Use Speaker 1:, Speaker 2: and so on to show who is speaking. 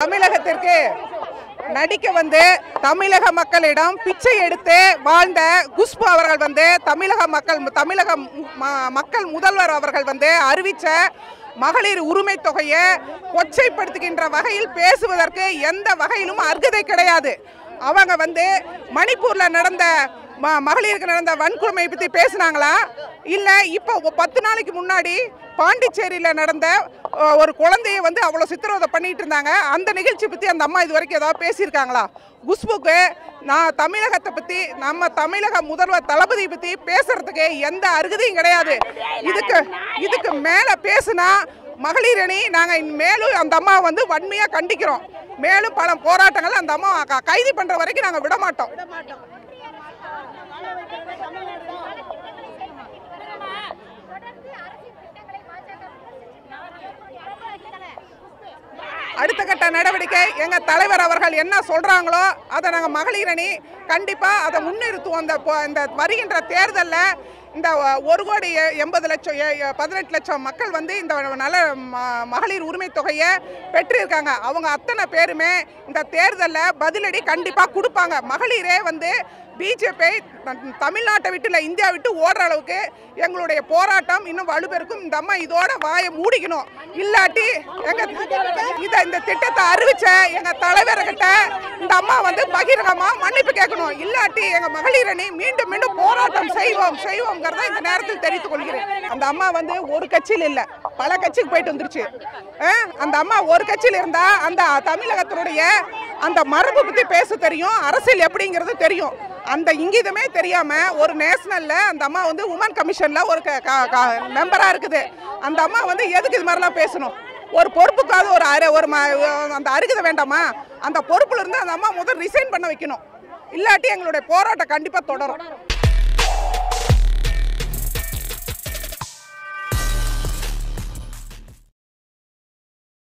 Speaker 1: தமிழகத்திற்கு நடிக்க வந்து தமிழக மக்களிடம் பிச்சை எடுத்து வாழ்ந்த குஷ்பு அவர்கள் வந்து தமிழக மக்கள் முதல்வர் அவர்கள் வந்து அறிவித்த மகளிர் உரிமை தொகையை கொச்சைப்படுத்துகின்ற வகையில் பேசுவதற்கு எந்த வகையிலும் அர்ஹதை கிடையாது. அவங்க வந்து மணிப்பூர்ல நடந்த மகளிருக்கு நடந்த வன்கொடுமை பற்றி பேசினாங்களா? இல்லை இப்போ 10 நாளைக்கு முன்னாடி பாண்டிச்சேரியில் நடந்த ஒரு குழந்தைய வந்து அவ்வளோ சித்திரவதை பண்ணிட்டு இருந்தாங்க. அந்த நிகழ்ச்சி பற்றி அந்த அம்மா இது வரைக்கும் ஏதாவது பேசியிருக்காங்களா? குஷ்புக்கு நான் தமிழகத்தை பற்றி நம்ம தமிழக முதல்வர் தளபதி பற்றி பேசுறதுக்கு எந்த அருகதையும் கிடையாது. இதுக்கு மேலே பேசுனா மகளிர் அணி நாங்கள் மேலும் அந்த அம்மா வந்து வன்மையாக கண்டிக்கிறோம். மேலும் பல போராட்டங்கள் அந்த அம்மா கைது பண்ணுற வரைக்கும் நாங்கள் விட மாட்டோம். அடுத்த கட்ட நடவடிக்கை எங்கள் தலைவர் அவர்கள் என்ன சொல்கிறாங்களோ அதை நாங்கள் மகளிர் அணி கண்டிப்பாக அதை முன்னிறுத்துவோம். இந்த வருகின்ற தேர்தலில் இந்த 1,80,00,000 18 லட்சம் மக்கள் வந்து இந்த நல்ல மகளிர் உரிமை தொகையை பெற்றிருக்காங்க. அவங்க அத்தனை பேருமே இந்த தேர்தலில் பதிலடி கண்டிப்பாக கொடுப்பாங்க. மகளிரே வந்து பிஜேபி தமிழ்நாட்டை விட்டு இல்லை இந்தியா விட்டு ஓடுற அளவுக்கு எங்களுடைய போராட்டம் இன்னும் வலுப்பெருக்கும். இந்த அம்மா இதோட வாயை மூடிக்கணும். இல்லாட்டி இந்த திட்டத்தை அறிவிச்ச எங்கள் தலைவர்கிட்ட இந்த அம்மா வந்து பகிரங்கமாக மன்னிப்பு கேட்கணும். இல்லாட்டி எங்கள் மகளிர் அணி மீண்டும் மீண்டும் போராட்டம் செய்வோங்கிறத இந்த நேரத்தில் தெரிவித்துக் கொள்கிறேன். அந்த அம்மா வந்து ஒரு கட்சியில் இல்லை, பல கட்சிக்கு போயிட்டு வந்துருச்சு. அந்த அம்மா ஒரு கட்சியில் இருந்தால் அந்த தமிழகத்தினுடைய அந்த மரபு பற்றி பேச தெரியும், அரசியல் எப்படிங்கிறது தெரியும். அந்த இங்கிதமே தெரியாம ஒரு நேஷனல்ல அந்த அம்மா வந்து உமன் கமிஷன்ல ஒரு மெம்பரா இருக்குது. அந்த அம்மா வந்து எதுக்கு இது மாதிரிலாம் பேசணும்? ஒரு பொறுப்புக்காவது ஒரு அந்த அருகதை வேண்டாமா? அந்த பொறுப்புல இருந்து அந்த அம்மா முதல் ரிசைன் பண்ண வைக்கணும். இல்லாட்டி எங்களுடைய போராட்டம் கண்டிப்பா தொடரும்.